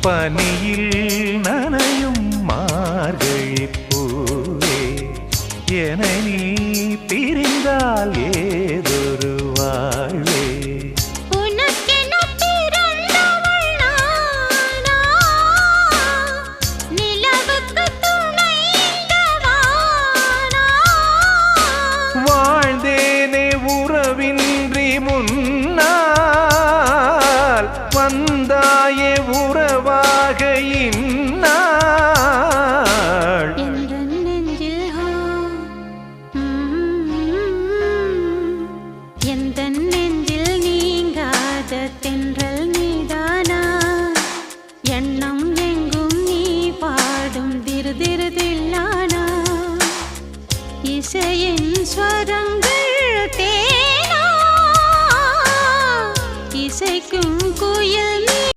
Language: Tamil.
பனியில் நனையும் மார்கழி பூவே என நீ பிரிந்தால் ஏதொரு வாழ்வே வாழ்ந்தேனே உறவின்றி முன்னால் வந்தாயே உறவாக இன்னா